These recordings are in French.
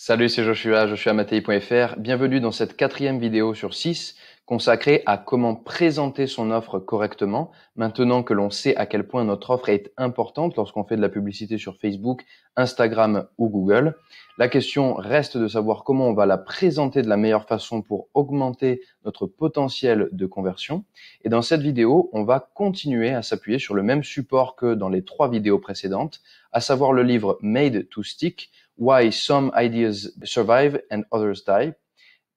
Salut, c'est Joshua Matei.fr. Bienvenue dans cette 4e vidéo sur 6 consacrée à comment présenter son offre correctement. Maintenant que l'on sait à quel point notre offre est importante lorsqu'on fait de la publicité sur Facebook, Instagram ou Google, la question reste de savoir comment on va la présenter de la meilleure façon pour augmenter notre potentiel de conversion. Et dans cette vidéo, on va continuer à s'appuyer sur le même support que dans les 3 vidéos précédentes, à savoir le livre Made to Stick, Why Some Ideas Survive and Others Die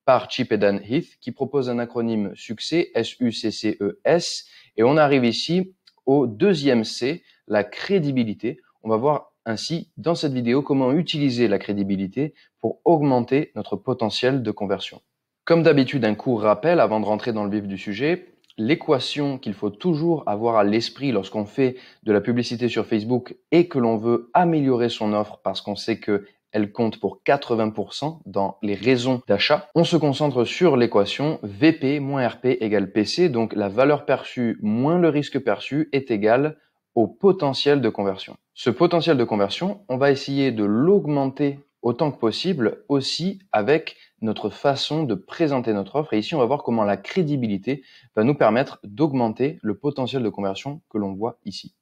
par Chip et Dan Heath, qui propose un acronyme succès, S-U-C-C-E-S, et on arrive ici au 2e C, la crédibilité. On va voir ainsi dans cette vidéo comment utiliser la crédibilité pour augmenter notre potentiel de conversion. Comme d'habitude, un court rappel avant de rentrer dans le vif du sujet. L'équation qu'il faut toujours avoir à l'esprit lorsqu'on fait de la publicité sur Facebook et que l'on veut améliorer son offre parce qu'on sait qu'elle compte pour 80% dans les raisons d'achat, on se concentre sur l'équation VP moins RP égale PC, donc la valeur perçue moins le risque perçu est égal au potentiel de conversion. Ce potentiel de conversion, on va essayer de l'augmenter autant que possible aussi avec notre façon de présenter notre offre. Et ici, on va voir comment la crédibilité va nous permettre d'augmenter le potentiel de conversion que l'on voit ici.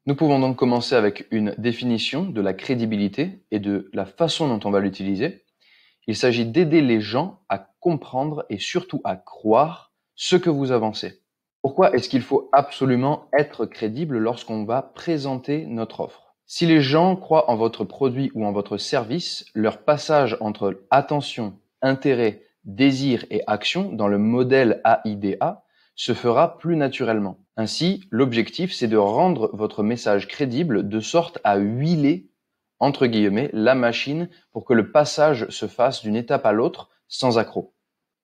Nous pouvons donc commencer avec une définition de la crédibilité et de la façon dont on va l'utiliser. Il s'agit d'aider les gens à comprendre et surtout à croire ce que vous avancez. Pourquoi est-ce qu'il faut absolument être crédible lorsqu'on va présenter notre offre ? Si les gens croient en votre produit ou en votre service, leur passage entre attention, intérêt, désir et action dans le modèle AIDA se fera plus naturellement. Ainsi, l'objectif, c'est de rendre votre message crédible de sorte à huiler, entre guillemets, la machine pour que le passage se fasse d'une étape à l'autre sans accroc.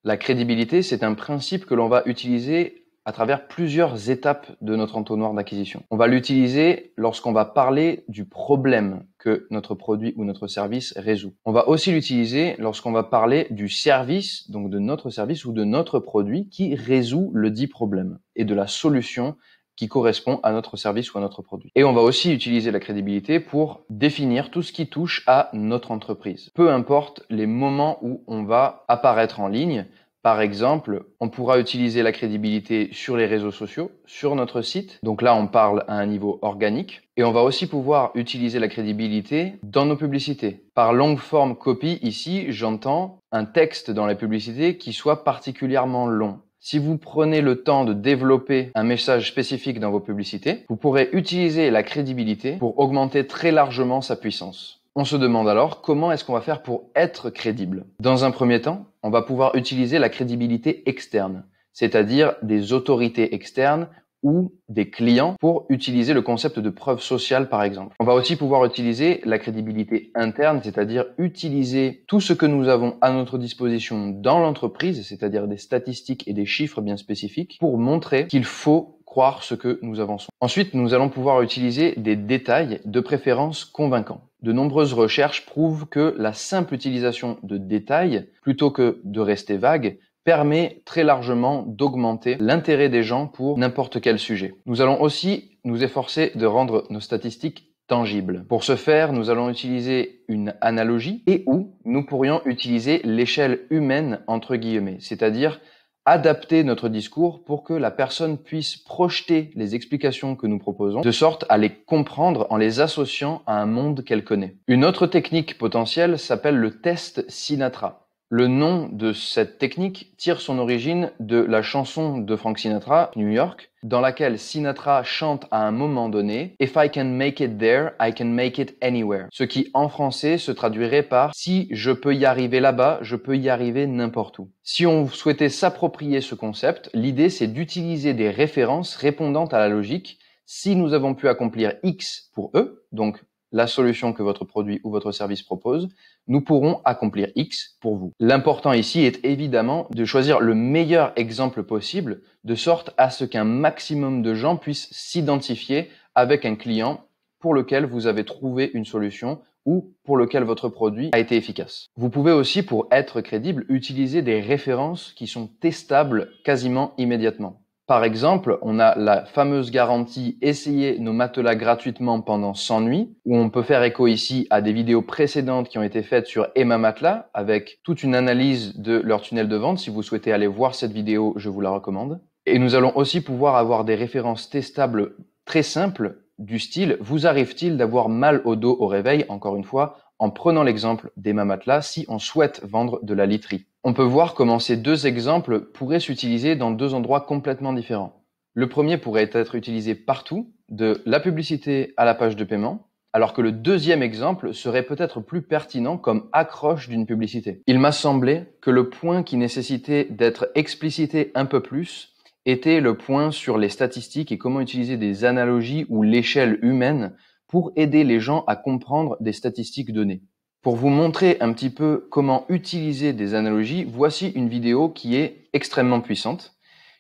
La crédibilité, c'est un principe que l'on va utiliser à travers plusieurs étapes de notre entonnoir d'acquisition. On va l'utiliser lorsqu'on va parler du problème que notre produit ou notre service résout. On va aussi l'utiliser lorsqu'on va parler du service, donc de notre service ou de notre produit qui résout le dit problème et de la solution qui correspond à notre service ou à notre produit. Et on va aussi utiliser la crédibilité pour définir tout ce qui touche à notre entreprise. Peu importe les moments où on va apparaître en ligne. Par exemple, on pourra utiliser la crédibilité sur les réseaux sociaux, sur notre site. Donc là, on parle à un niveau organique. Et on va aussi pouvoir utiliser la crédibilité dans nos publicités. Par longue forme copy, ici, j'entends un texte dans la publicité qui soit particulièrement long. Si vous prenez le temps de développer un message spécifique dans vos publicités, vous pourrez utiliser la crédibilité pour augmenter très largement sa puissance. On se demande alors comment est-ce qu'on va faire pour être crédible. Dans un premier temps, on va pouvoir utiliser la crédibilité externe, c'est-à-dire des autorités externes ou des clients pour utiliser le concept de preuve sociale par exemple. On va aussi pouvoir utiliser la crédibilité interne, c'est-à-dire utiliser tout ce que nous avons à notre disposition dans l'entreprise, c'est-à-dire des statistiques et des chiffres bien spécifiques pour montrer qu'il faut croire ce que nous avançons. Ensuite, nous allons pouvoir utiliser des détails de préférence convaincants. De nombreuses recherches prouvent que la simple utilisation de détails, plutôt que de rester vague, permet très largement d'augmenter l'intérêt des gens pour n'importe quel sujet. Nous allons aussi nous efforcer de rendre nos statistiques tangibles. Pour ce faire, nous allons utiliser une analogie et ou nous pourrions utiliser l'échelle humaine entre guillemets, c'est-à-dire adapter notre discours pour que la personne puisse projeter les explications que nous proposons de sorte à les comprendre en les associant à un monde qu'elle connaît. Une autre technique potentielle s'appelle le test Sinatra. Le nom de cette technique tire son origine de la chanson de Frank Sinatra, New York, dans laquelle Sinatra chante à un moment donné « If I can make it there, I can make it anywhere », ce qui en français se traduirait par « Si je peux y arriver là-bas, je peux y arriver n'importe où ». Si on souhaitait s'approprier ce concept, l'idée c'est d'utiliser des références répondant à la logique. Si nous avons pu accomplir X pour eux, donc la solution que votre produit ou votre service propose, nous pourrons accomplir X pour vous. L'important ici est évidemment de choisir le meilleur exemple possible, de sorte à ce qu'un maximum de gens puissent s'identifier avec un client pour lequel vous avez trouvé une solution ou pour lequel votre produit a été efficace. Vous pouvez aussi, pour être crédible, utiliser des références qui sont testables quasiment immédiatement. Par exemple, on a la fameuse garantie « Essayez nos matelas gratuitement pendant 100 nuits » où on peut faire écho ici à des vidéos précédentes qui ont été faites sur Emma Matelas avec toute une analyse de leur tunnel de vente. Si vous souhaitez aller voir cette vidéo, je vous la recommande. Et nous allons aussi pouvoir avoir des références testables très simples du style « Vous arrive-t-il d'avoir mal au dos au réveil ?» Encore une fois, en prenant l'exemple d'Emma Matelas si on souhaite vendre de la literie. On peut voir comment ces deux exemples pourraient s'utiliser dans deux endroits complètement différents. Le premier pourrait être utilisé partout, de la publicité à la page de paiement, alors que le deuxième exemple serait peut-être plus pertinent comme accroche d'une publicité. Il m'a semblé que le point qui nécessitait d'être explicité un peu plus était le point sur les statistiques et comment utiliser des analogies ou l'échelle humaine pour aider les gens à comprendre des statistiques données. Pour vous montrer un petit peu comment utiliser des analogies, voici une vidéo qui est extrêmement puissante,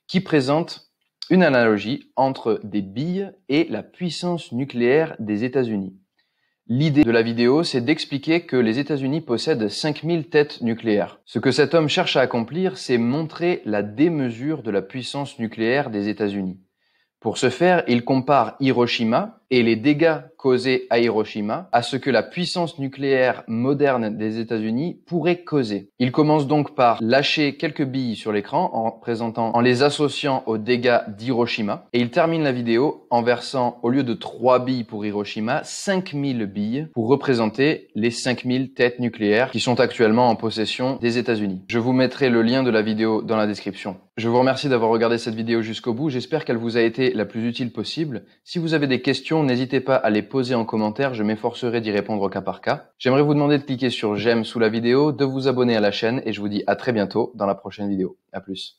qui présente une analogie entre des billes et la puissance nucléaire des États-Unis. L'idée de la vidéo, c'est d'expliquer que les États-Unis possèdent 5000 têtes nucléaires. Ce que cet homme cherche à accomplir, c'est montrer la démesure de la puissance nucléaire des États-Unis. Pour ce faire, il compare Hiroshima et les dégâts causés à Hiroshima à ce que la puissance nucléaire moderne des États-Unis pourrait causer. Il commence donc par lâcher quelques billes sur l'écran en les associant aux dégâts d'Hiroshima et il termine la vidéo en versant, au lieu de 3 billes pour Hiroshima, 5000 billes pour représenter les 5000 têtes nucléaires qui sont actuellement en possession des États-Unis. Je vous mettrai le lien de la vidéo dans la description. Je vous remercie d'avoir regardé cette vidéo jusqu'au bout. J'espère qu'elle vous a été la plus utile possible. Si vous avez des questions, n'hésitez pas à les poser en commentaire. Je m'efforcerai d'y répondre au cas par cas. J'aimerais vous demander de cliquer sur j'aime sous la vidéo, de vous abonner à la chaîne et je vous dis à très bientôt dans la prochaine vidéo. À plus.